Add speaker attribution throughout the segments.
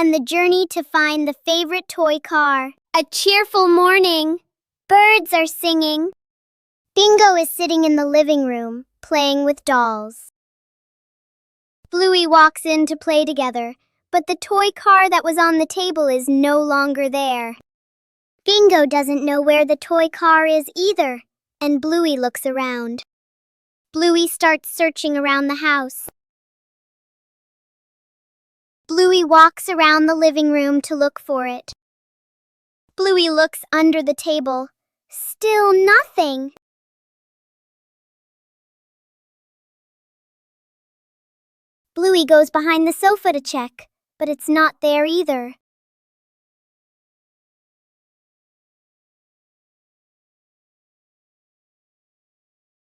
Speaker 1: and the journey to find the favorite toy car. A cheerful morning. Birds are singing. Bingo is sitting in the living room, playing with dolls. Bluey walks in to play together, but the toy car that was on the table is no longer there. Bingo doesn't know where the toy car is either, and Bluey looks around. Bluey starts searching around the house. Bluey walks around the living room to look for it. Bluey looks under the table. Still nothing. Bluey goes behind the sofa to check, but it's not there either.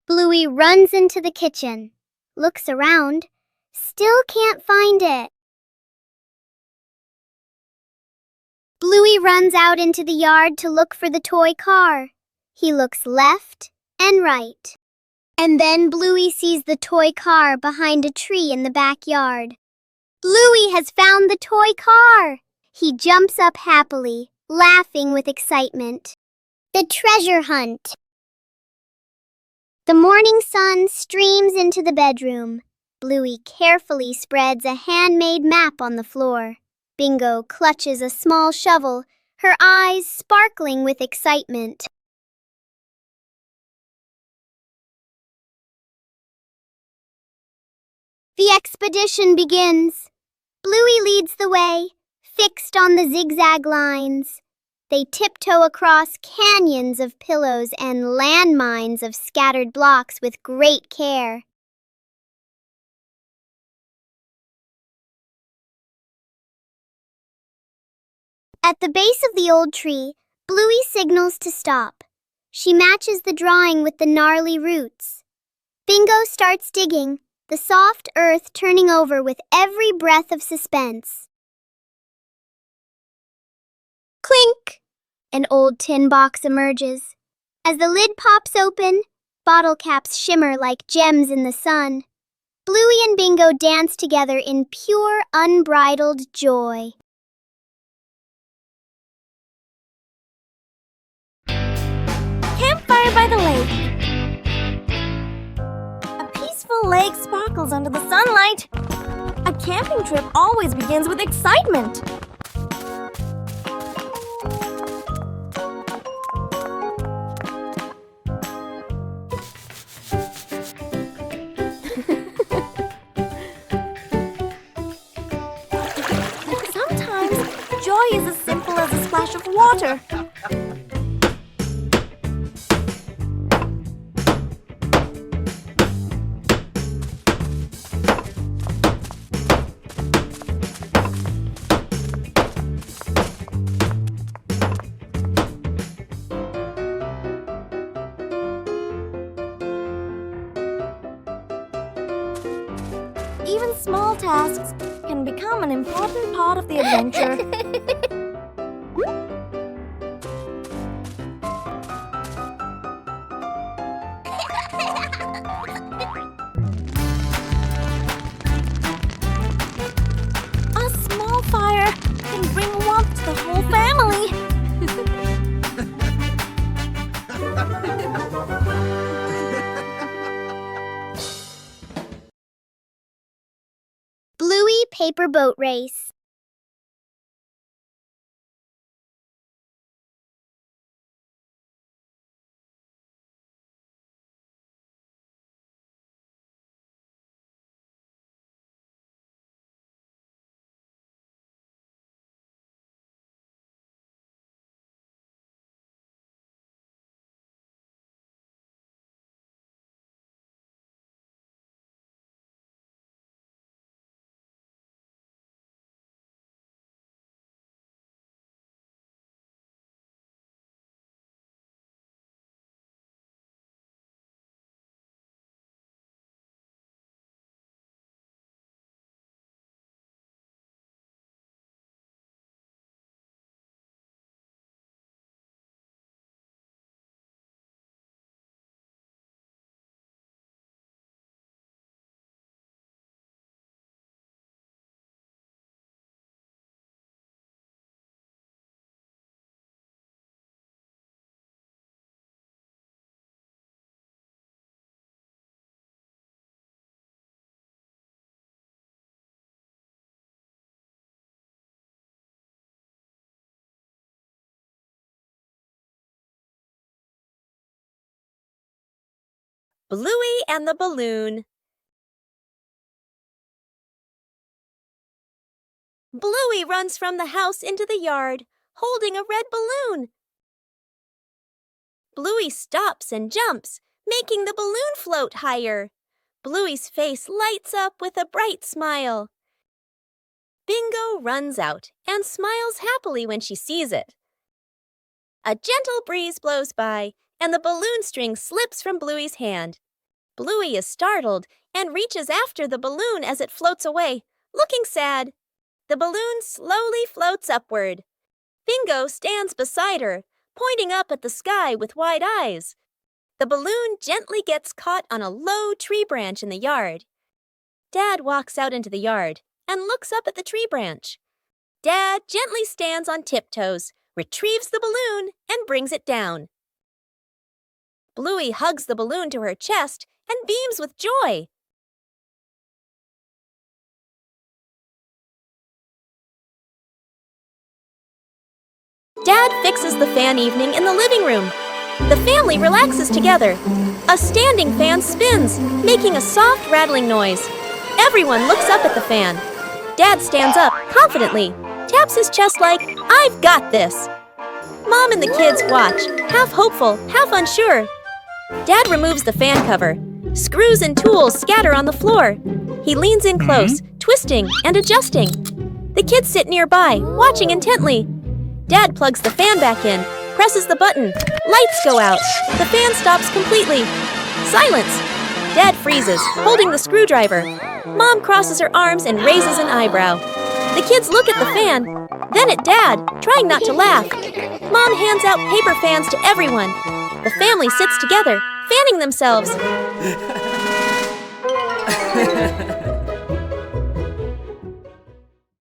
Speaker 1: Bluey runs into the kitchen, looks around, still can't find it. Bluey runs out into the yard to look for the toy car. He looks left and right. And then Bluey sees the toy car behind a tree in the backyard. Bluey has found the toy car! He jumps up happily, laughing with excitement. The treasure hunt. The morning sun streams into the bedroom. Bluey carefully spreads a handmade map on the floor. Bingo clutches a small shovel, her eyes sparkling with excitement. The expedition begins. Bluey leads the way, fixed on the zigzag lines. They tiptoe across canyons of pillows and landmines of scattered blocks with great care. At the base of the old tree, Bluey signals to stop. She matches the drawing with the gnarly roots. Bingo starts digging, the soft earth turning over with every breath of suspense. Clink! An old tin box emerges. As the lid pops open, bottle caps shimmer like gems in the sun. Bluey and Bingo dance together in pure, unbridled joy.
Speaker 2: Campfire by the lake. A peaceful lake sparkles under the sunlight. A camping trip always begins with excitement. Sometimes, joy is as simple as a splash of water. Even small tasks can become an important part of the adventure. A small fire can bring warmth to the whole family.
Speaker 1: Bluey Paper Boat Race.
Speaker 3: Bluey and the Balloon. Bluey runs from the house into the yard, holding a red balloon. Bluey stops and jumps, making the balloon float higher. Bluey's face lights up with a bright smile. Bingo runs out and smiles happily when she sees it. A gentle breeze blows by, and the balloon string slips from Bluey's hand. Bluey is startled and reaches after the balloon as it floats away, looking sad. The balloon slowly floats upward. Bingo stands beside her, pointing up at the sky with wide eyes. The balloon gently gets caught on a low tree branch in the yard. Dad walks out into the yard and looks up at the tree branch. Dad gently stands on tiptoes, retrieves the balloon, and brings it down. Bluey hugs the balloon to her chest and beams with joy. Dad fixes the fan evening in the living room. The family relaxes together. A standing fan spins, making a soft rattling noise. Everyone looks up at the fan. Dad stands up confidently, taps his chest like, "I've got this." Mom and the kids watch, half hopeful, half unsure. Dad removes the fan cover. Screws and tools scatter on the floor. He leans in close, twisting and adjusting. The kids sit nearby, watching intently. Dad plugs the fan back in, presses the button. Lights go out. The fan stops completely. Silence. Dad freezes, holding the screwdriver. Mom crosses her arms and raises an eyebrow. The kids look at the fan, then at Dad, trying not to laugh. Mom hands out paper fans to everyone. The family sits together, fanning themselves.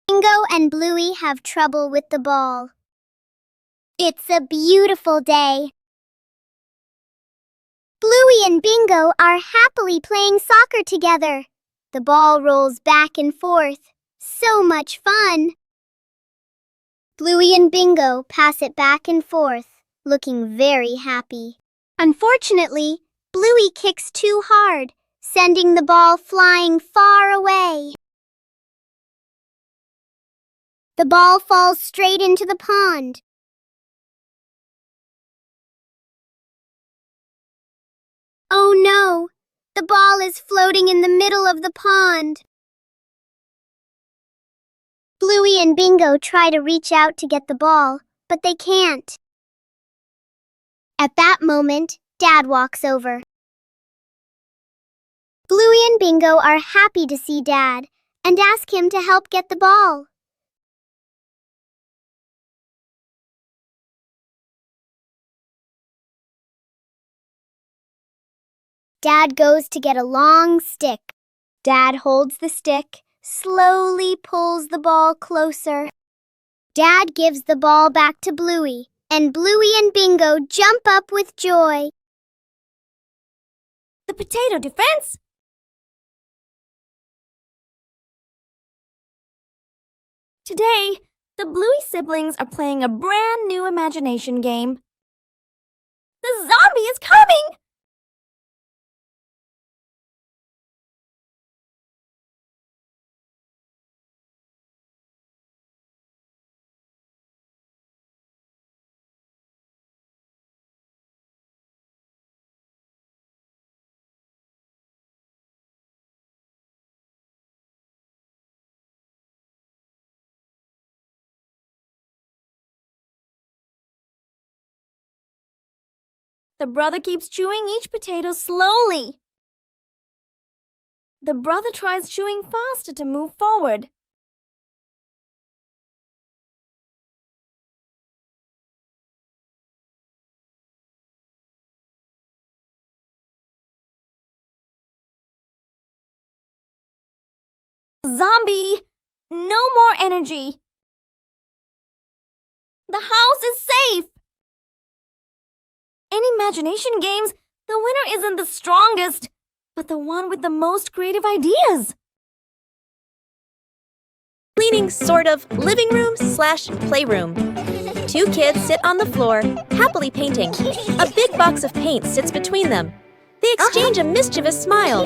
Speaker 1: Bingo and Bluey have trouble with the ball. It's a beautiful day. Bluey and Bingo are happily playing soccer together. The ball rolls back and forth. So much fun. Bluey and Bingo pass it back and forth, looking very happy. Unfortunately, Bluey kicks too hard, sending the ball flying far away. The ball falls straight into the pond. Oh no! The ball is floating in the middle of the pond. Bluey and Bingo try to reach out to get the ball, but they can't. At that moment, Dad walks over. Bluey and Bingo are happy to see Dad and ask him to help get the ball. Dad goes to get a long stick. Dad holds the stick, slowly pulls the ball closer. Dad gives the ball back to Bluey, and Bluey and Bingo jump up with joy.
Speaker 2: The potato defense? Today, the Bluey siblings are playing a brand new imagination game. The zombie is coming! The brother keeps chewing each potato slowly. The brother tries chewing faster to move forward. Zombie! No more energy! The house is safe! In imagination games, the winner isn't the strongest, but the one with the most creative ideas.
Speaker 3: Cleaning sort of living room/playroom. Two kids sit on the floor, happily painting. A big box of paint sits between them. They exchange a mischievous smile.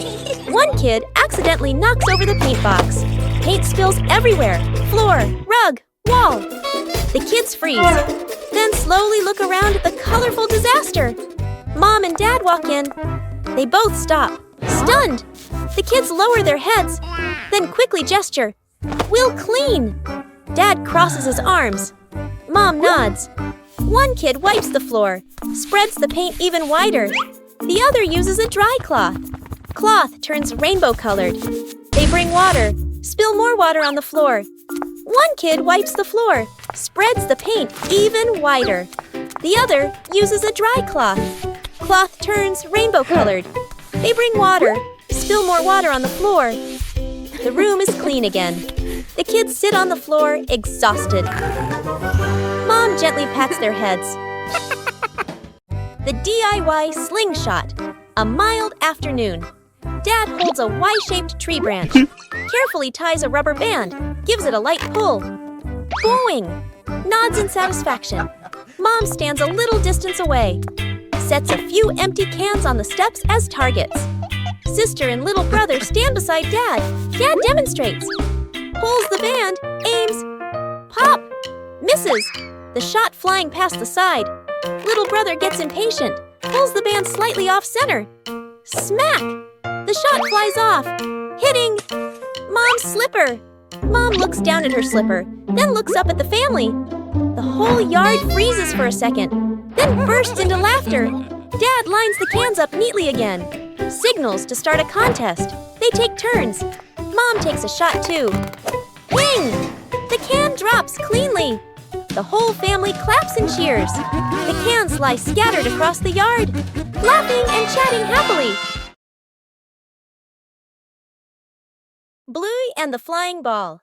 Speaker 3: One kid accidentally knocks over the paint box. Paint spills everywhere, floor, rug, wall. The kids freeze, then slowly look around at the colorful disaster. Mom and Dad walk in. They both stop, stunned. The kids lower their heads, then quickly gesture. "We'll clean." Dad crosses his arms. Mom nods. One kid wipes the floor, spreads the paint even wider. The other uses a dry cloth. Cloth turns rainbow-colored. They bring water, spill more water on the floor. One kid wipes the floor, spreads the paint even wider. The other uses a dry cloth. Cloth turns rainbow-colored. They bring water, spill more water on the floor. The room is clean again. The kids sit on the floor, exhausted. Mom gently pats their heads. The DIY slingshot. A mild afternoon. Dad holds a Y-shaped tree branch. Carefully ties a rubber band. Gives it a light pull. Boing! Nods in satisfaction. Mom stands a little distance away. Sets a few empty cans on the steps as targets. Sister and little brother stand beside Dad. Dad demonstrates. Pulls the band, aims. Pop! Misses. The shot flying past the side. Little brother gets impatient. Pulls the band slightly off center. Smack! The shot flies off, hitting Mom's slipper. Mom looks down at her slipper, then looks up at the family. The whole yard freezes for a second, then bursts into laughter. Dad lines the cans up neatly again. Signals to start a contest. They take turns. Mom takes a shot too. Wing! The can drops cleanly. The whole family claps and cheers. The cans lie scattered across the yard, laughing and chatting happily. Bluey and the Flying Ball.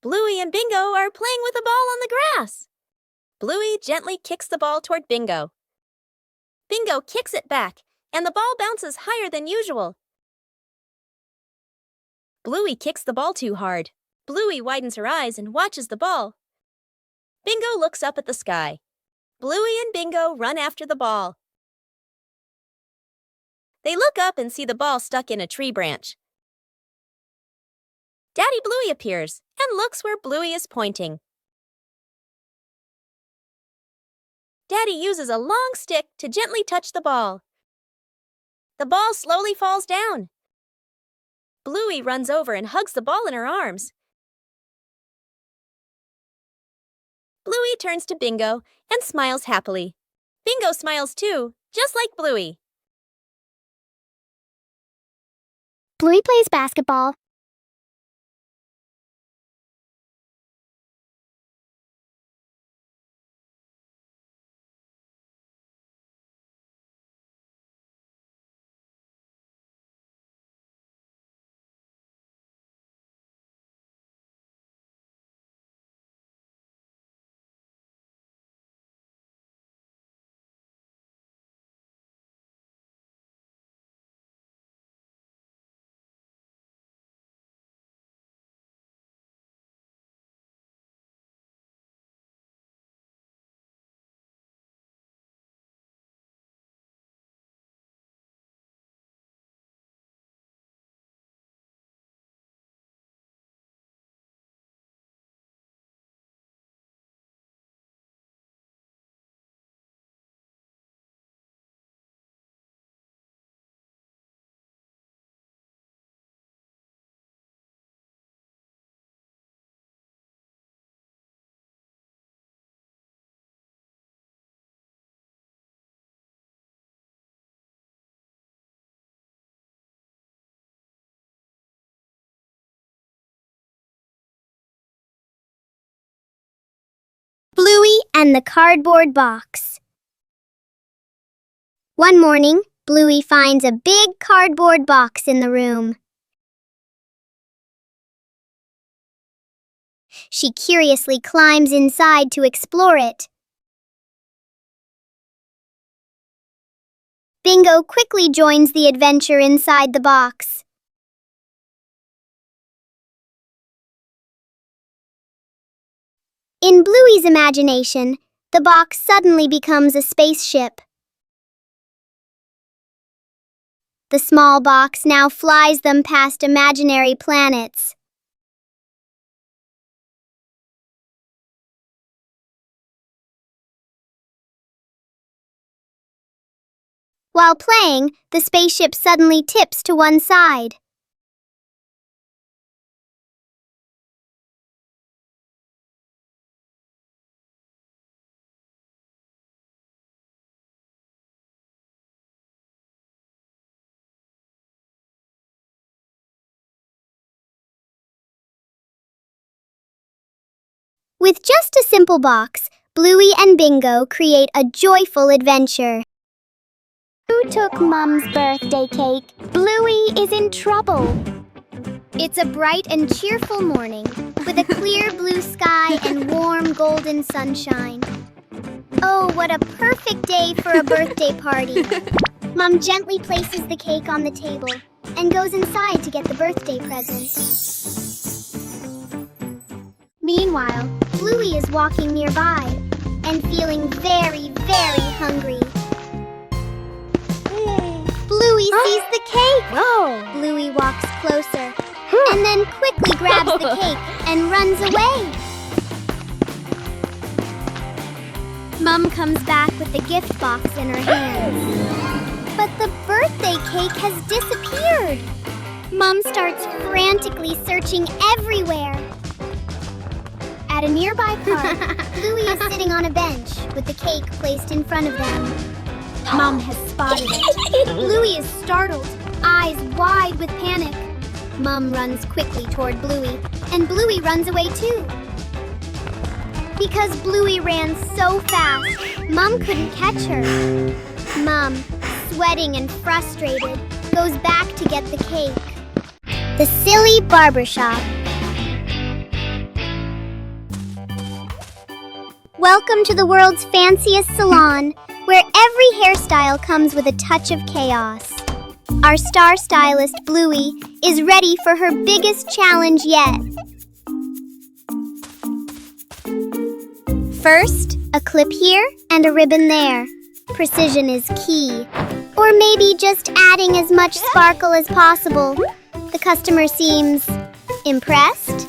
Speaker 3: Bluey and Bingo are playing with a ball on the grass. Bluey gently kicks the ball toward Bingo. Bingo kicks it back, and the ball bounces higher than usual. Bluey kicks the ball too hard. Bluey widens her eyes and watches the ball. Bingo looks up at the sky. Bluey and Bingo run after the ball. They look up and see the ball stuck in a tree branch. Daddy Bluey appears and looks where Bluey is pointing. Daddy uses a long stick to gently touch the ball. The ball slowly falls down. Bluey runs over and hugs the ball in her arms. Bluey turns to Bingo and smiles happily. Bingo smiles too, just like Bluey.
Speaker 1: Bluey plays basketball. Bluey and the Cardboard Box. One morning, Bluey finds a big cardboard box in the room. She curiously climbs inside to explore it. Bingo quickly joins the adventure inside the box. In Bluey's imagination, the box suddenly becomes a spaceship. The small box now flies them past imaginary planets. While playing, the spaceship suddenly tips to one side. With just a simple box, Bluey and Bingo create a joyful adventure. Who took Mom's birthday cake? Bluey is in trouble. It's a bright and cheerful morning, with a clear blue sky and warm golden sunshine. Oh, what a perfect day for a birthday party. Mom gently places the cake on the table and goes inside to get the birthday present. Meanwhile, Bluey is walking nearby and feeling very, very hungry. Bluey sees the cake!
Speaker 2: Whoa!
Speaker 1: Bluey walks closer and then quickly grabs the cake and runs away. Mom comes back with the gift box in her hands. But the birthday cake has disappeared. Mom starts frantically searching everywhere. At a nearby park, Bluey is sitting on a bench with the cake placed in front of them. Mom has spotted it. Bluey is startled, eyes wide with panic. Mom runs quickly toward Bluey, and Bluey runs away too. Because Bluey ran so fast, Mom couldn't catch her. Mom, sweating and frustrated, goes back to get the cake. The Silly Barbershop. Welcome to the world's fanciest salon, where every hairstyle comes with a touch of chaos. Our star stylist, Bluey, is ready for her biggest challenge yet. First, a clip here and a ribbon there. Precision is key. Or maybe just adding as much sparkle as possible. The customer seems impressed.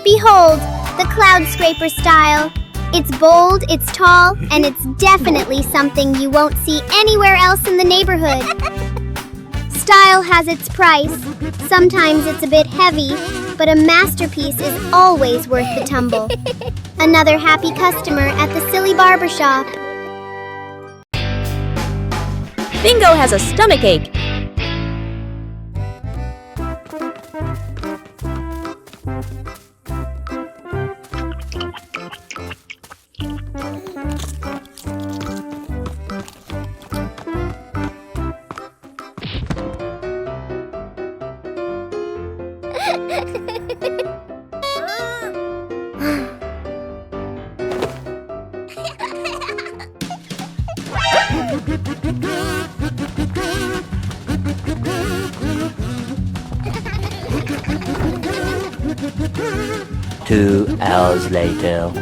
Speaker 1: Behold, the cloud scraper style. It's bold, it's tall, and it's definitely something you won't see anywhere else in the neighborhood. Style has its price. Sometimes it's a bit heavy, but a masterpiece is always worth the tumble. Another happy customer at the Silly Barbershop.
Speaker 3: Bingo has a stomachache.
Speaker 4: Two hours later.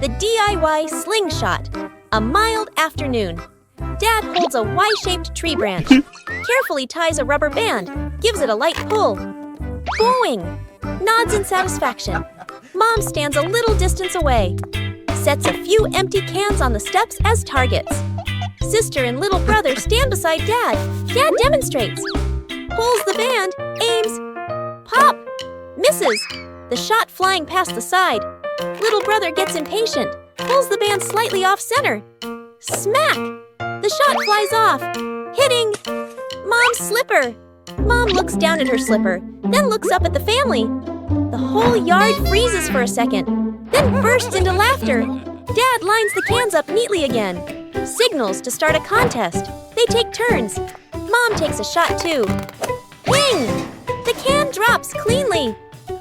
Speaker 3: The DIY slingshot. A mild afternoon. Dad holds a Y-shaped tree branch, carefully ties a rubber band, gives it a light pull. Boing! Nods in satisfaction. Mom stands a little distance away, sets a few empty cans on the steps as targets. Sister and little brother stand beside Dad. Dad demonstrates. Pulls the band, aims. Pop! Misses. The shot flying past the side. Little brother gets impatient. Pulls the band slightly off center. Smack! The shot flies off, hitting Mom's slipper. Mom looks down at her slipper, then looks up at the family. The whole yard freezes for a second, then bursts into laughter. Dad lines the cans up neatly again. Signals to start a contest. They take turns. Mom takes a shot too. Ping! The can drops cleanly.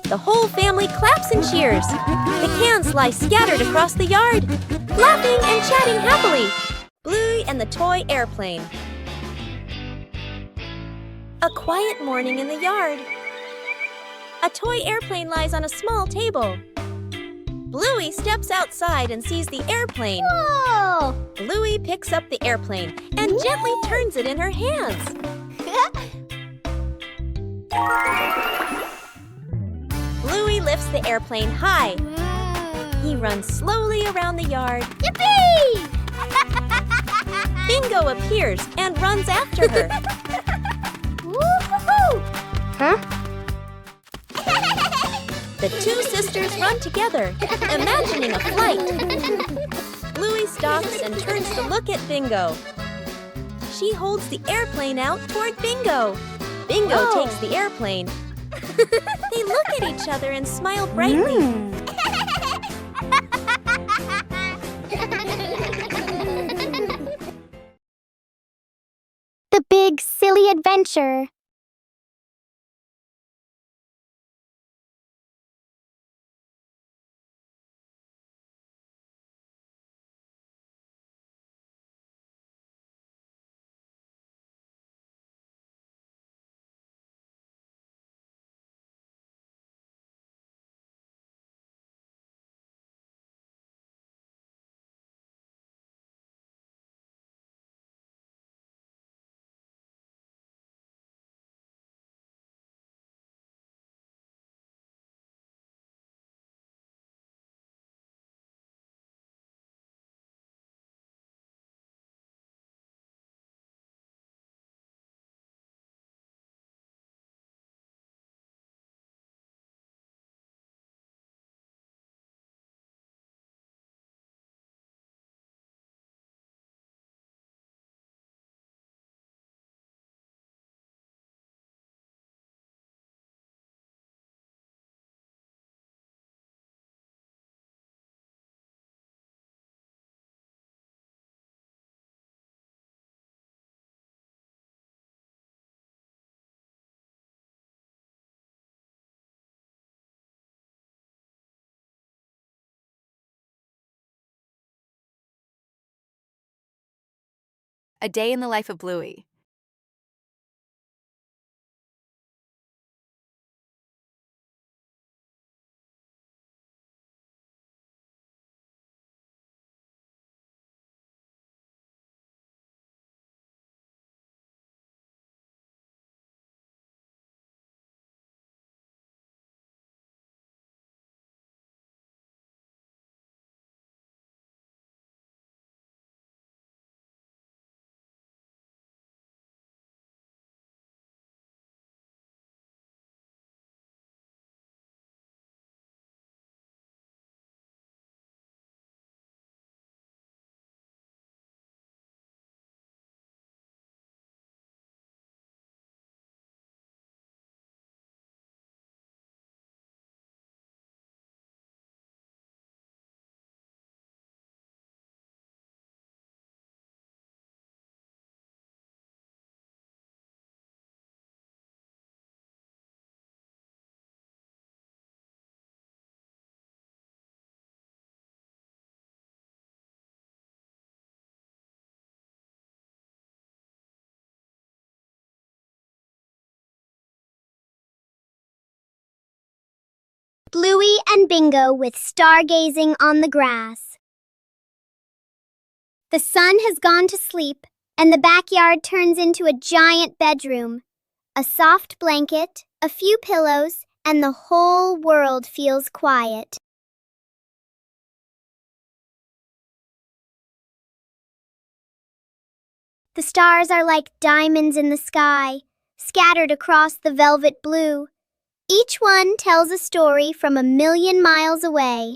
Speaker 3: The whole family claps and cheers. The cans lie scattered across the yard, laughing and chatting happily. Bluey and the Toy Airplane. A quiet morning in the yard. A toy airplane lies on a small table. Bluey steps outside and sees the airplane.
Speaker 1: Whoa!
Speaker 3: Bluey picks up the airplane and gently turns it in her hands. Bluey lifts the airplane high. He runs slowly around the yard.
Speaker 1: Yippee!
Speaker 3: Bingo appears and runs after her.
Speaker 1: Woo-hoo-hoo! Huh?
Speaker 3: The two sisters run together, imagining a flight. Bluey stops and turns to look at Bingo. She holds the airplane out toward Bingo. Bingo takes the airplane. They look at each other and smile brightly.
Speaker 1: The Big Silly Adventure.
Speaker 5: A Day in the Life of Bluey.
Speaker 1: Bluey and Bingo with stargazing on the grass. The sun has gone to sleep, and the backyard turns into a giant bedroom. A soft blanket, a few pillows, and the whole world feels quiet. The stars are like diamonds in the sky, scattered across the velvet blue. Each one tells a story from 1,000,000 miles away.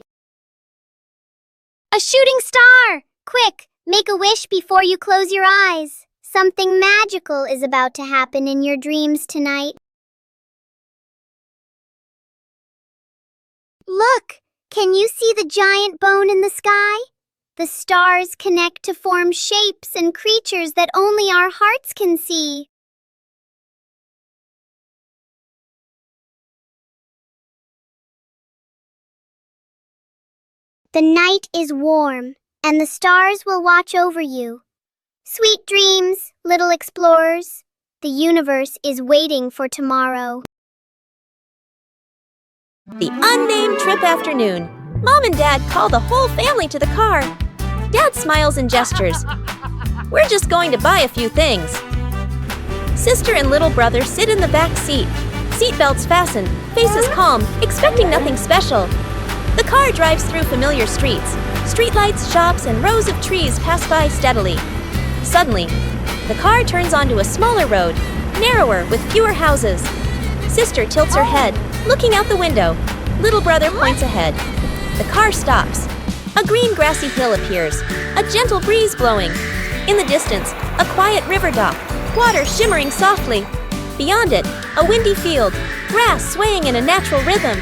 Speaker 1: A shooting star! Quick, make a wish before you close your eyes. Something magical is about to happen in your dreams tonight. Look! Can you see the giant bone in the sky? The stars connect to form shapes and creatures that only our hearts can see. The night is warm, and the stars will watch over you. Sweet dreams, little explorers. The universe is waiting for tomorrow.
Speaker 3: The unnamed trip afternoon. Mom and Dad call the whole family to the car. Dad smiles and gestures. We're just going to buy a few things. Sister and little brother sit in the back seat. Seatbelts fastened, faces calm, expecting nothing special. The car drives through familiar streets. Streetlights, shops, and rows of trees pass by steadily. Suddenly, the car turns onto a smaller road, narrower with fewer houses. Sister tilts her head, looking out the window. Little brother points ahead. The car stops. A green grassy hill appears, a gentle breeze blowing. In the distance, a quiet river dock, water shimmering softly. Beyond it, a windy field, grass swaying in a natural rhythm.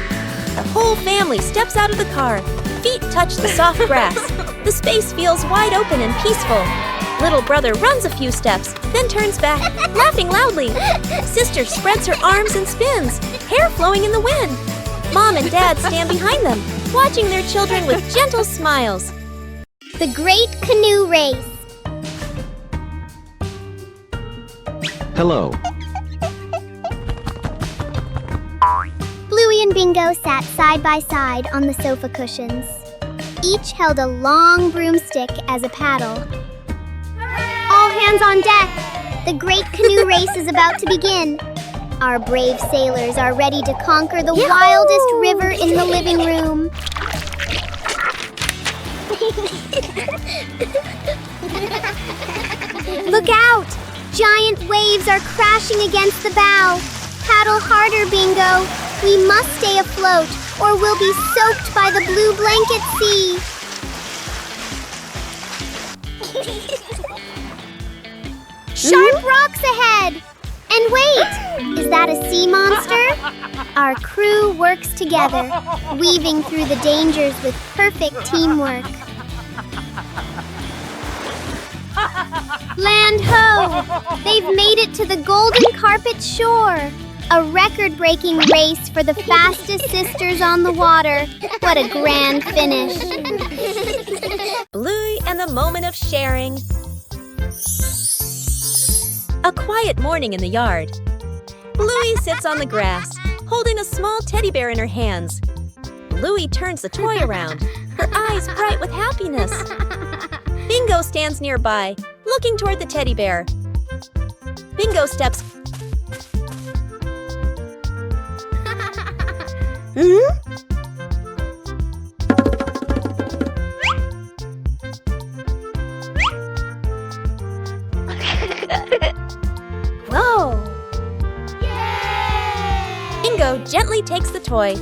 Speaker 3: The whole family steps out of the car. Feet touch the soft grass. The space feels wide open and peaceful. Little brother runs a few steps, then turns back, laughing loudly. Sister spreads her arms and spins, hair flowing in the wind. Mom and Dad stand behind them, watching their children with gentle smiles.
Speaker 1: The Great Canoe Race.
Speaker 6: Hello.
Speaker 1: Bluey and Bingo sat side by side on the sofa cushions. Each held a long broomstick as a paddle. All hands on deck! The Great Canoe Race is about to begin. Our brave sailors are ready to conquer the wildest river in the living room. Look out! Giant waves are crashing against the bow. Paddle harder, Bingo. We must stay afloat, or we'll be soaked by the blue blanket sea. Sharp rocks ahead! And wait! Is that a sea monster? Our crew works together, weaving through the dangers with perfect teamwork. Land ho! They've made it to the Golden Carpet shore. A record-breaking race for the fastest sisters on the water. What a grand finish.
Speaker 3: Bluey and the moment of sharing. A quiet morning in the yard. Bluey sits on the grass, holding a small teddy bear in her hands. Bluey turns the toy around, her eyes bright with happiness. Bingo stands nearby, looking toward the teddy bear. Bingo steps. Whoa! Yay! Bingo gently takes the toy.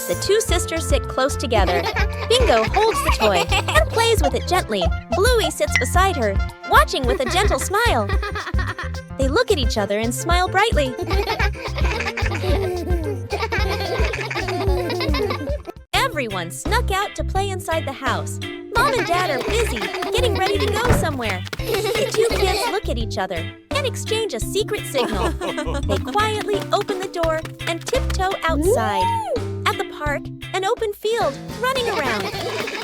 Speaker 3: The two sisters sit close together. Bingo holds the toy and plays with it gently. Bluey sits beside her, watching with a gentle smile. They look at each other and smile brightly. Everyone snuck out to play inside the house. Mom and Dad are busy, getting ready to go somewhere. The two kids look at each other and exchange a secret signal. They quietly open the door and tiptoe outside. At the park, an open field, running around.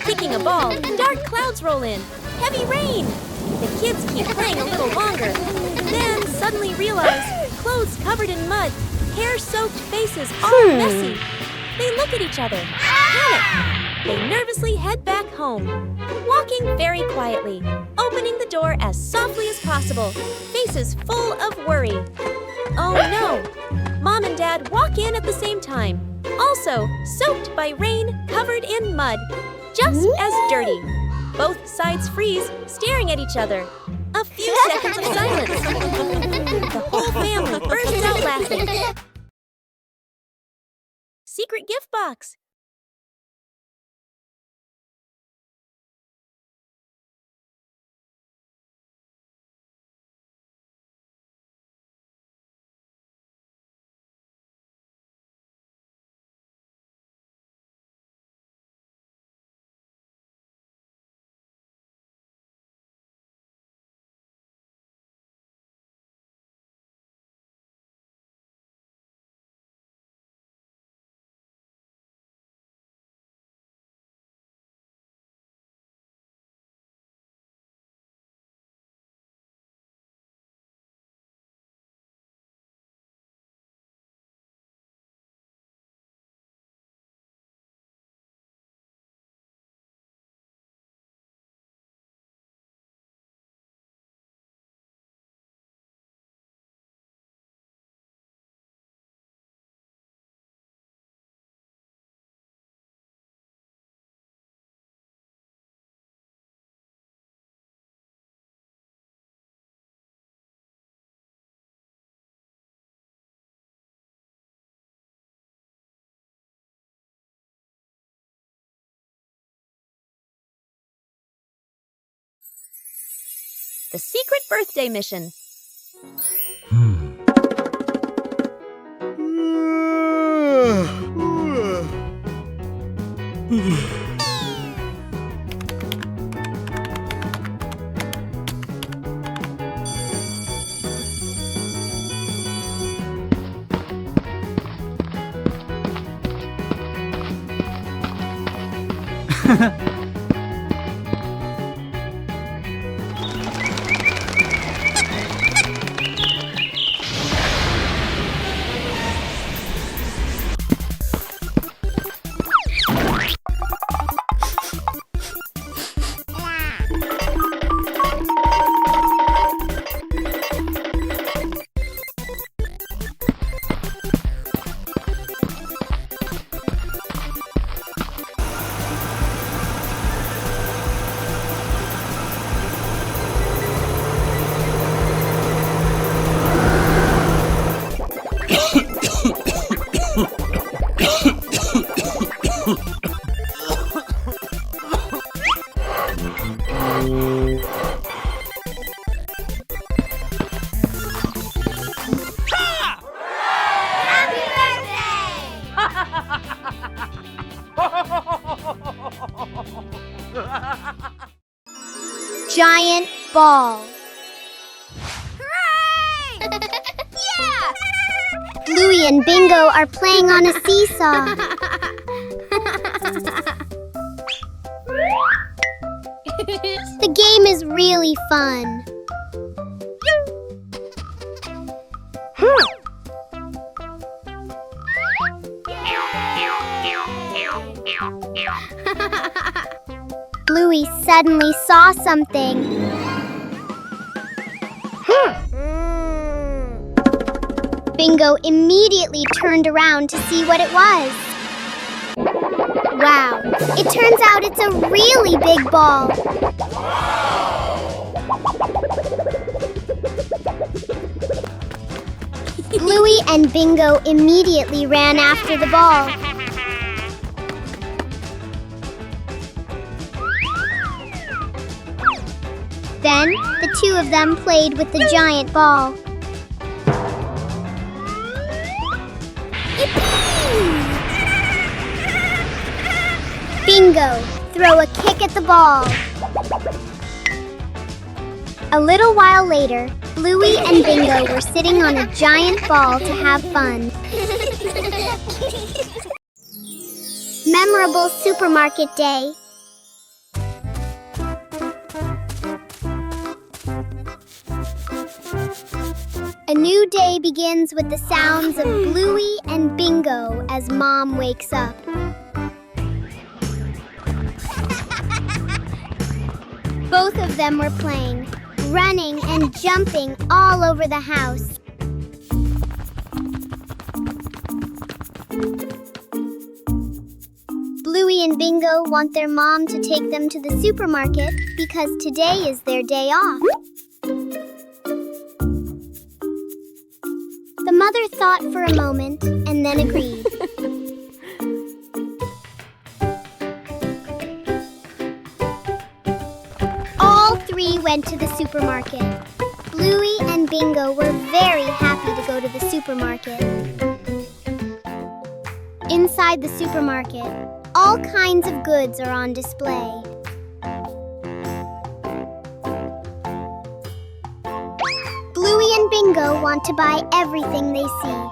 Speaker 3: Kicking a ball, dark clouds roll in. Heavy rain. The kids keep playing a little longer, then suddenly realize clothes covered in mud, hair-soaked faces all messy. They look at each other, panic. They nervously head back home, walking very quietly, opening the door as softly as possible, faces full of worry. Oh no! Mom and Dad walk in at the same time, also soaked by rain, covered in mud. just as dirty. Both sides freeze, staring at each other. A few seconds of silence. The whole family bursts out laughing. Secret gift box. The secret birthday mission.
Speaker 1: Giant ball.
Speaker 2: Yeah!
Speaker 1: Bluey and Bingo are playing on a seesaw. The game is really fun. Bluey suddenly saw something. Bingo immediately turned around to see what it was. Wow, it turns out it's a really big ball. Bluey and Bingo immediately ran after the ball. Then, the two of them played with the giant ball. Bingo, throw a kick at the ball. A little while later, Bluey and Bingo were sitting on a giant ball to have fun. Memorable supermarket day. A new day begins with the sounds of Bluey and Bingo as Mom wakes up. Both of them were playing, running and jumping all over the house. Bluey and Bingo want their mom to take them to the supermarket because today is their day off. The mother thought for a moment and then agreed. All three went to the supermarket. Bluey and Bingo were very happy to go to the supermarket. Inside the supermarket, all kinds of goods are on display. Bluey and Bingo want to buy everything they see.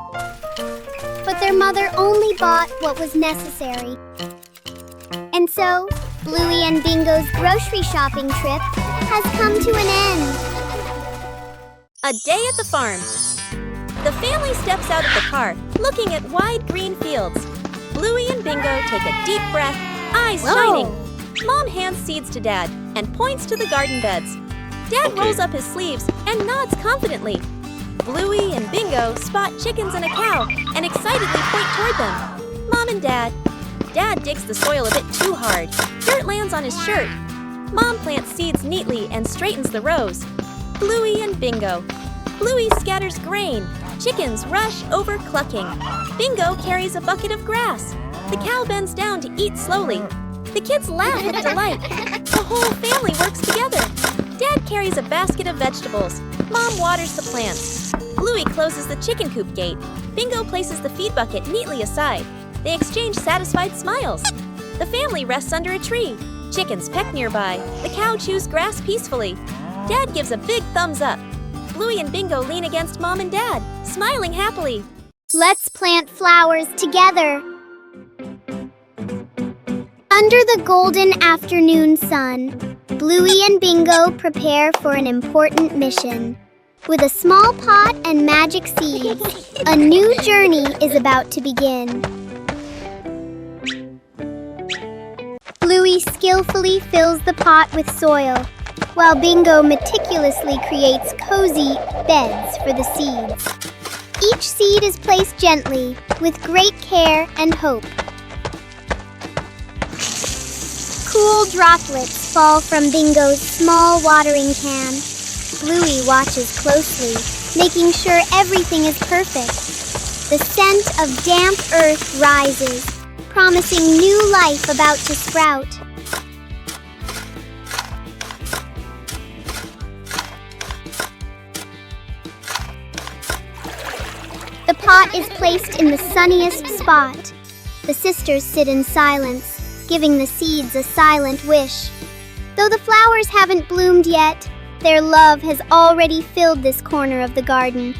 Speaker 1: But their mother only bought what was necessary. And so, Bluey and Bingo's grocery shopping trip has come to an end.
Speaker 3: A day at the farm. The family steps out of the car, looking at wide green fields. Bluey and Bingo take a deep breath, eyes shining. Mom hands seeds to Dad and points to the garden beds. Dad rolls up his sleeves and nods confidently. Bluey and Bingo spot chickens and a cow and excitedly point toward them. Mom and Dad. Dad digs the soil a bit too hard. Dirt lands on his shirt. Mom plants seeds neatly and straightens the rows. Bluey and Bingo. Bluey scatters grain. Chickens rush over clucking. Bingo carries a bucket of grass. The cow bends down to eat slowly. The kids laugh with delight. The whole family works together. Dad carries a basket of vegetables. Mom waters the plants. Bluey closes the chicken coop gate. Bingo places the feed bucket neatly aside. They exchange satisfied smiles. The family rests under a tree. Chickens peck nearby. The cow chews grass peacefully. Dad gives a big thumbs up. Bluey and Bingo lean against Mom and Dad, smiling happily.
Speaker 1: Let's plant flowers together. Under the golden afternoon sun, Bluey and Bingo prepare for an important mission. With a small pot and magic seeds, a new journey is about to begin. Bluey skillfully fills the pot with soil, while Bingo meticulously creates cozy beds for the seeds. Each seed is placed gently, with great care and hope. Cool droplets fall from Bingo's small watering can. Bluey watches closely, making sure everything is perfect. The scent of damp earth rises, promising new life about to sprout. The pot is placed in the sunniest spot. The sisters sit in silence, giving the seeds a silent wish. Though the flowers haven't bloomed yet, their love has already filled this corner of the garden.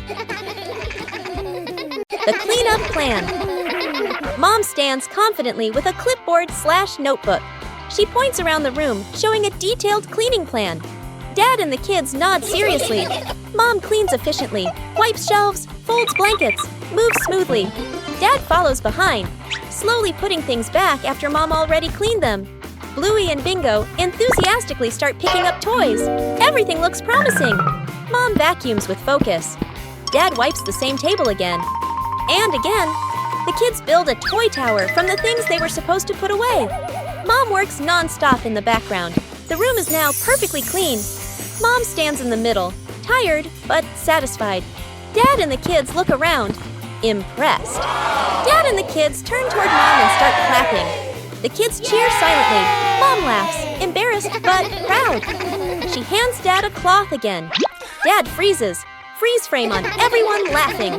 Speaker 3: The cleanup plan. Mom stands confidently with a clipboard/notebook. She points around the room, showing a detailed cleaning plan. Dad and the kids nod seriously. Mom cleans efficiently, wipes shelves, folds blankets, moves smoothly. Dad follows behind, slowly putting things back after Mom already cleaned them. Bluey and Bingo enthusiastically start picking up toys. Everything looks promising. Mom vacuums with focus. Dad wipes the same table again. And again. The kids build a toy tower from the things they were supposed to put away. Mom works non-stop in the background. The room is now perfectly clean. Mom stands in the middle, tired but satisfied. Dad and the kids look around, impressed. Dad and the kids turn toward Mom and start clapping. The kids cheer silently. Mom laughs, embarrassed but proud. She hands Dad a cloth again. Dad freezes. Freeze frame on everyone laughing.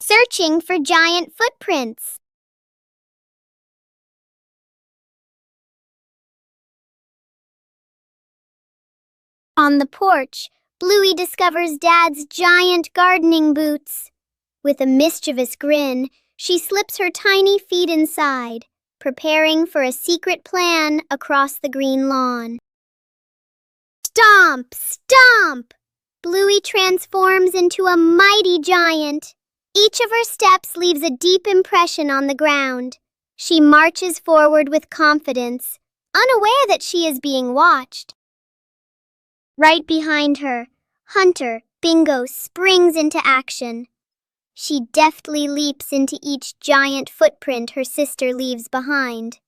Speaker 1: Searching for giant footprints. On the porch, Bluey discovers Dad's giant gardening boots. With a mischievous grin, she slips her tiny feet inside, preparing for a secret plan across the green lawn. Stomp! Stomp! Bluey transforms into a mighty giant. Each of her steps leaves a deep impression on the ground. She marches forward with confidence, unaware that she is being watched. Right behind her, Hunter, Bingo springs into action. She deftly leaps into each giant footprint her sister leaves behind.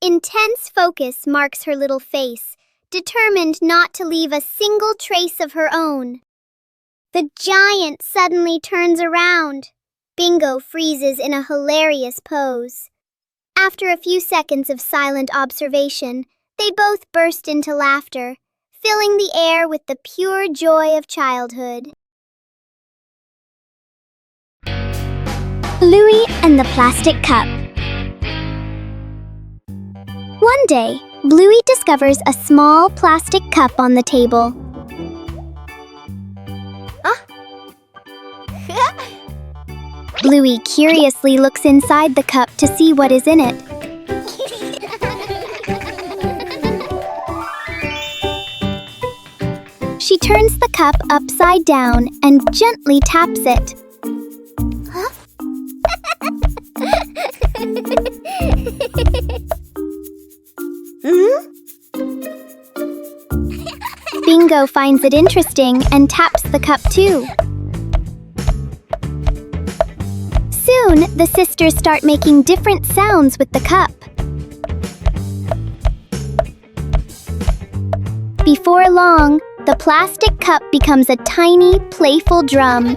Speaker 1: Intense focus marks her little face, determined not to leave a single trace of her own. The giant suddenly turns around. Bingo freezes in a hilarious pose. After a few seconds of silent observation, they both burst into laughter, filling the air with the pure joy of childhood. Bluey and the Plastic Cup. One day, Bluey discovers a small plastic cup on the table. Bluey curiously looks inside the cup to see what is in it. She turns the cup upside down and gently taps it. Bingo finds it interesting and taps the cup too. Soon, the sisters start making different sounds with the cup. Before long, the plastic cup becomes a tiny, playful drum.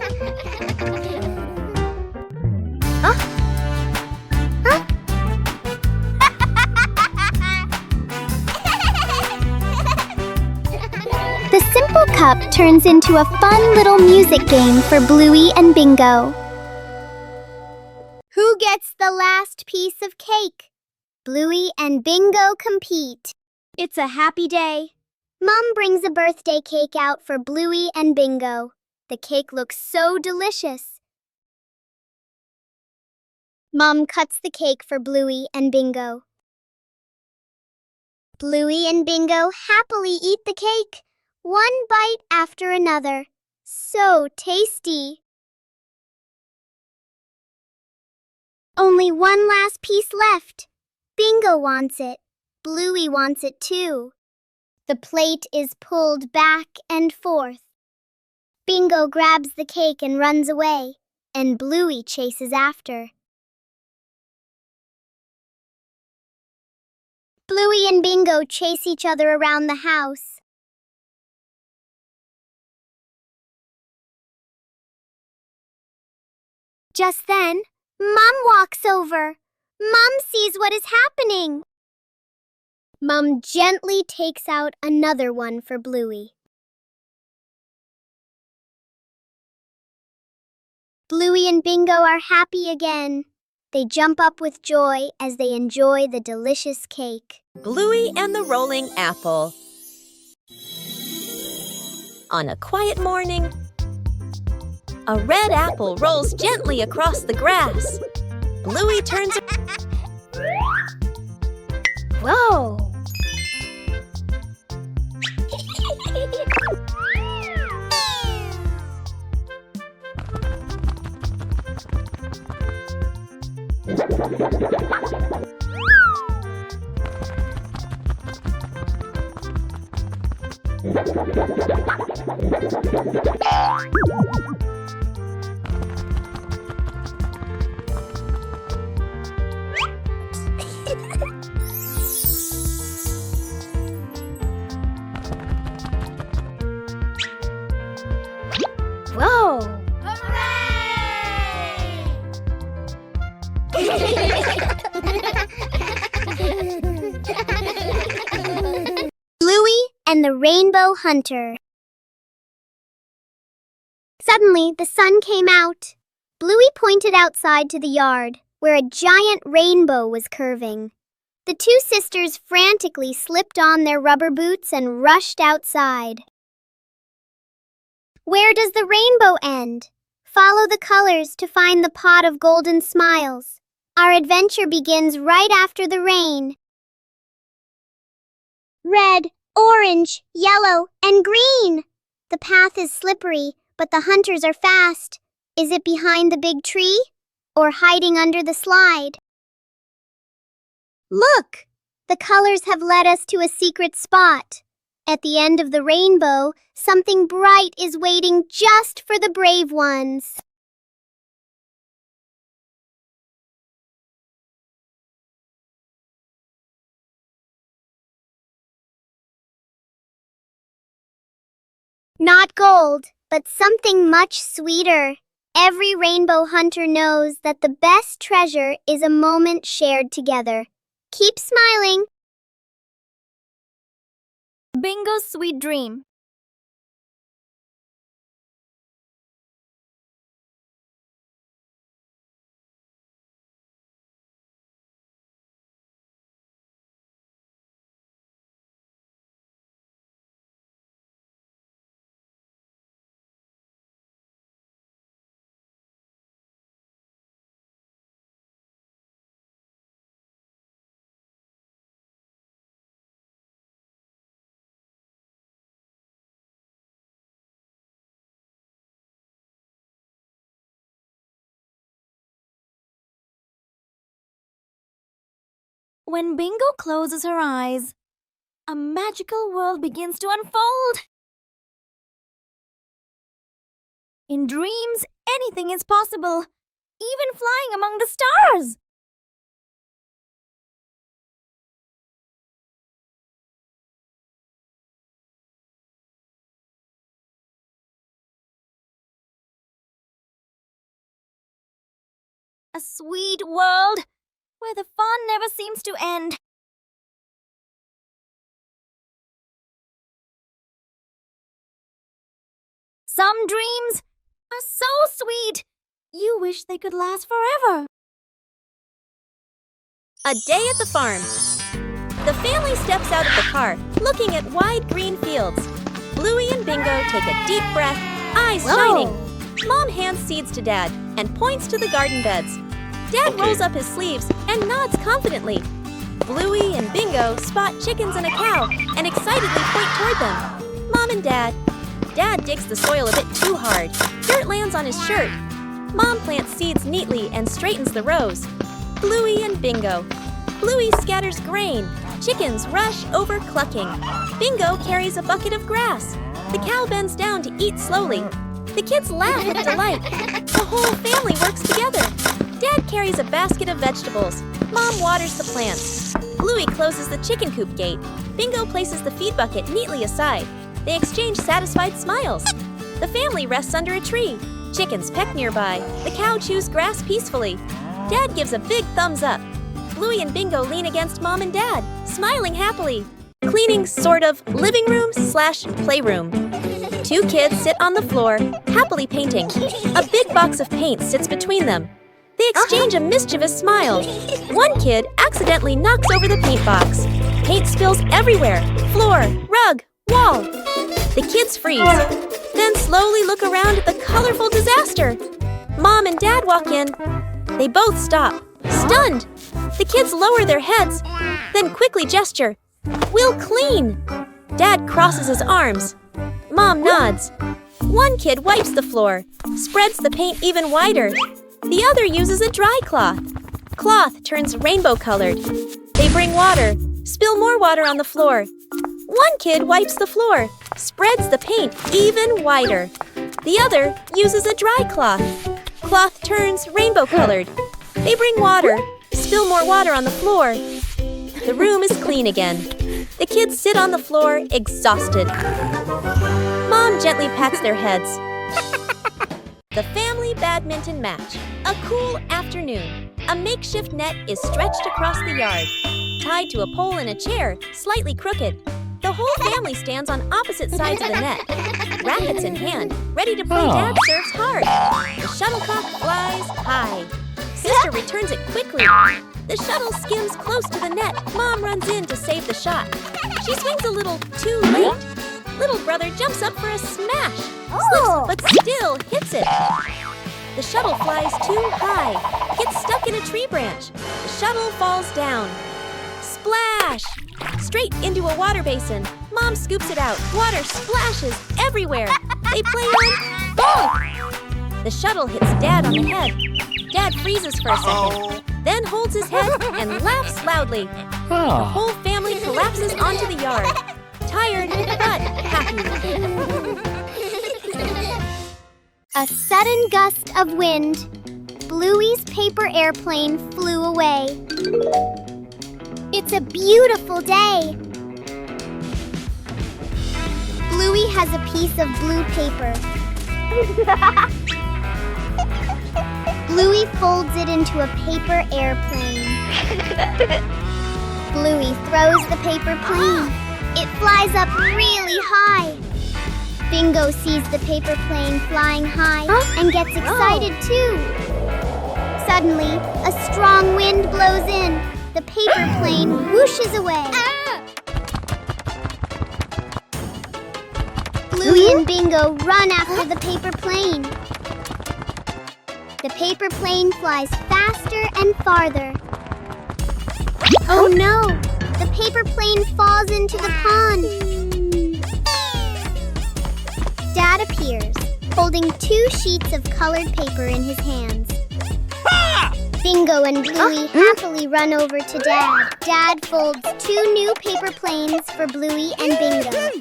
Speaker 1: The simple cup turns into a fun little music game for Bluey and Bingo. Who gets the last piece of cake? Bluey and Bingo compete. It's a happy day. Mom brings a birthday cake out for Bluey and Bingo. The cake looks so delicious. Mom cuts the cake for Bluey and Bingo. Bluey and Bingo happily eat the cake, one bite after another. So tasty. Only one last piece left. Bingo wants it. Bluey wants it too. The plate is pulled back and forth. Bingo grabs the cake and runs away, and Bluey chases after. Bluey and Bingo chase each other around the house. Just then, Mom walks over. Mom sees what is happening. Mom gently takes out another one for Bluey. Bluey and Bingo are happy again. They jump up with joy as they enjoy the delicious cake.
Speaker 3: Bluey and the Rolling Apple. On a quiet morning, a red apple rolls gently across the grass. Bluey turns.
Speaker 1: Whoa! Whoa! Bluey and the Rainbow Hunter. Suddenly, the sun came out. Bluey pointed outside to the yard, where a giant rainbow was curving. The two sisters frantically slipped on their rubber boots and rushed outside. Where does the rainbow end? Follow the colors to find the pot of golden smiles. Our adventure begins right after the rain. Red, orange, yellow, and green. The path is slippery, but the hunters are fast. Is it behind the big tree or hiding under the slide? Look! The colors have led us to a secret spot. At the end of the rainbow, something bright is waiting just for the brave ones. Not gold, but something much sweeter. Every rainbow hunter knows that the best treasure is a moment shared together. Keep smiling.
Speaker 2: Bingo's sweet dream. When Bingo closes her eyes, a magical world begins to unfold. In dreams, anything is possible, even flying among the stars. A sweet world where the fun never seems to end. Some dreams are so sweet, you wish they could last forever.
Speaker 3: A day at the farm. The family steps out of the car, looking at wide green fields. Bluey and Bingo take a deep breath, eyes shining. Mom hands seeds to Dad and points to the garden beds. Dad rolls up his sleeves and nods confidently. Bluey and Bingo spot chickens and a cow and excitedly point toward them. Mom and Dad. Dad digs the soil a bit too hard. Dirt lands on his shirt. Mom plants seeds neatly and straightens the rows. Bluey and Bingo. Bluey scatters grain. Chickens rush over clucking. Bingo carries a bucket of grass. The cow bends down to eat slowly. The kids laugh with delight. The whole family works together. Dad carries a basket of vegetables. Mom waters the plants. Bluey closes the chicken coop gate. Bingo places the feed bucket neatly aside. They exchange satisfied smiles. The family rests under a tree. Chickens peck nearby. The cow chews grass peacefully. Dad gives a big thumbs up. Bluey and Bingo lean against Mom and Dad, smiling happily. Cleaning, sort of, living room/playroom. Two kids sit on the floor, happily painting. A big box of paint sits between them. They exchange a mischievous smile. One kid accidentally knocks over the paint box. Paint spills everywhere. Floor, rug, wall. The kids freeze, then slowly look around at the colorful disaster. Mom and Dad walk in. They both stop, stunned. The kids lower their heads, then quickly gesture. We'll clean. Dad crosses his arms. Mom nods. One kid wipes the floor, spreads the paint even wider. The other uses a dry cloth. Cloth turns rainbow-colored. They bring water, spill more water on the floor. One kid wipes the floor, spreads the paint even wider. The other uses a dry cloth. Cloth turns rainbow-colored. They bring water, spill more water on the floor. The room is clean again. The kids sit on the floor, exhausted. Mom gently pats their heads. The family badminton match. A cool afternoon. A makeshift net is stretched across the yard, tied to a pole in a chair, slightly crooked. The whole family stands on opposite sides of the net, rackets in hand, ready to play Dad serves hard. The shuttlecock flies high. Sister returns it quickly. The shuttle skims close to the net. Mom runs in to save the shot. She swings a little too late. Little brother jumps up for a smash, slips but still hits it. The shuttle flies too high, gets stuck in a tree branch. The shuttle falls down. Splash! Straight into a water basin. Mom scoops it out. Water splashes everywhere. They play on bonk! The shuttle hits Dad on the head. Dad freezes for a second, then holds his head and laughs loudly. The whole family collapses onto the yard, tired but happy.
Speaker 1: A sudden gust of wind. Bluey's paper airplane flew away. It's a beautiful day. Bluey has a piece of blue paper. Bluey folds it into a paper airplane. Bluey throws the paper plane. It flies up really high. Bingo sees the paper plane flying high and gets excited too. Suddenly, a strong wind blows in. The paper plane whooshes away. Bluey and Bingo run after the paper plane. The paper plane flies faster and farther. Oh no! The paper plane falls into the pond. Dad appears, holding 2 sheets of colored paper in his hands. Bingo and Bluey happily run over to Dad. Dad folds 2 new paper planes for Bluey and Bingo.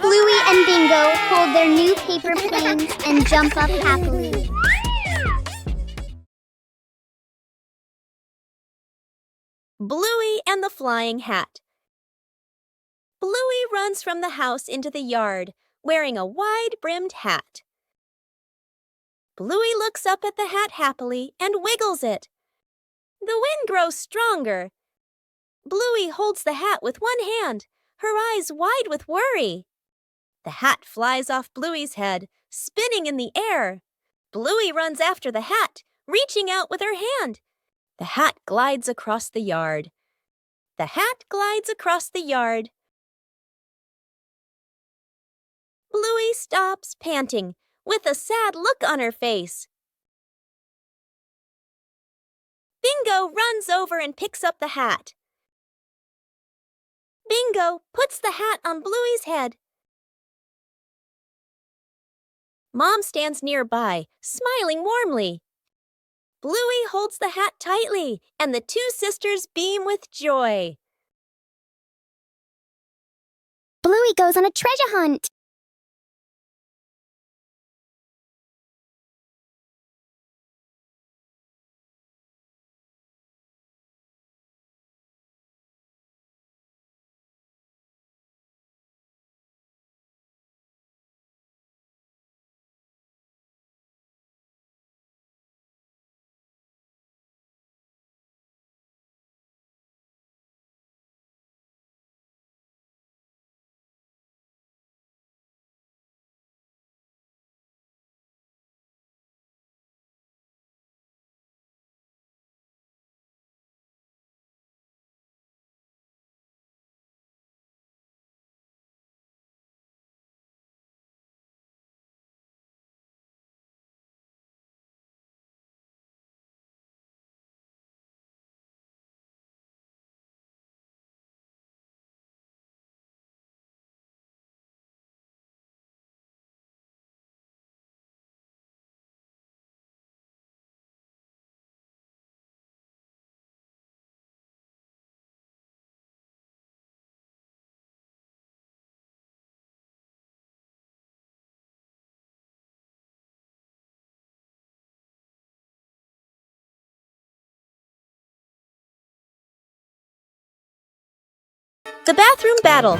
Speaker 1: Bluey and Bingo hold their new paper planes and jump up happily.
Speaker 3: Bluey and the Flying Hat. Bluey runs from the house into the yard, wearing a wide-brimmed hat. Bluey looks up at the hat happily and wiggles it. The wind grows stronger. Bluey holds the hat with one hand, her eyes wide with worry. The hat flies off Bluey's head, spinning in the air. Bluey runs after the hat, reaching out with her hand. The hat glides across the yard. The hat glides across the yard. Bluey stops, panting, with a sad look on her face. Bingo runs over and picks up the hat. Bingo puts the hat on Bluey's head. Mom stands nearby, smiling warmly. Bluey holds the hat tightly, and the 2 sisters beam with joy.
Speaker 1: Bluey goes on a treasure hunt.
Speaker 3: The bathroom battle.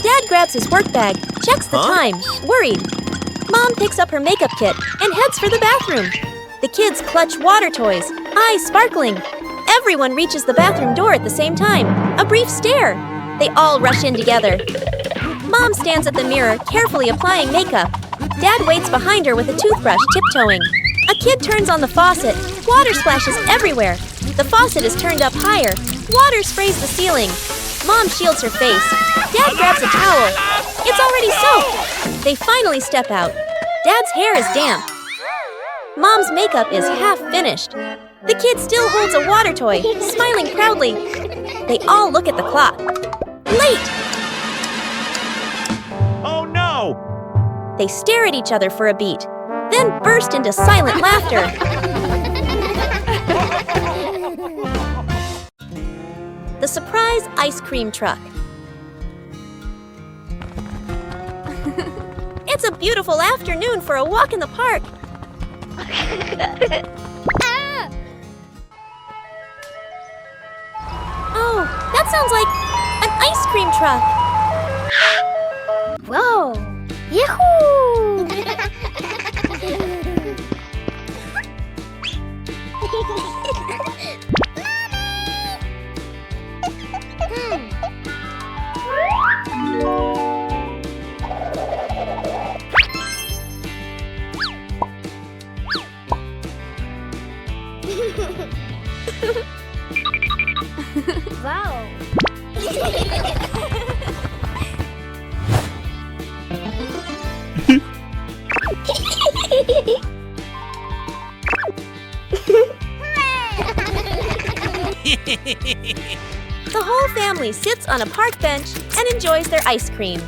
Speaker 3: Dad grabs his work bag, checks the time, worried. Mom picks up her makeup kit and heads for the bathroom. The kids clutch water toys, eyes sparkling. Everyone reaches the bathroom door at the same time. A brief stare. They all rush in together. Mom stands at the mirror, carefully applying makeup. Dad waits behind her with a toothbrush, tiptoeing. A kid turns on the faucet. Water splashes everywhere. The faucet is turned up higher. Water sprays the ceiling. Mom shields her face. Dad grabs a towel. It's already soaked. They finally step out. Dad's hair is damp. Mom's makeup is half finished. The kid still holds a water toy, smiling proudly. They all look at the clock. Late!
Speaker 6: Oh no!
Speaker 3: They stare at each other for a beat, then burst into silent laughter. The surprise ice cream truck. It's a beautiful afternoon for a walk in the park. Oh, that sounds like an ice cream truck.
Speaker 1: Whoa! Yahoo! Wow!
Speaker 3: The whole family sits on a park bench and enjoys their ice cream.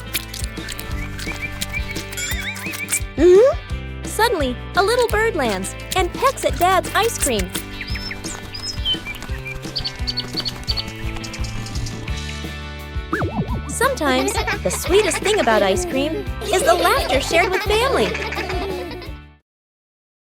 Speaker 3: Suddenly, a little bird lands and pecks at Dad's ice cream. Sometimes, the sweetest thing about ice cream is the laughter shared with family.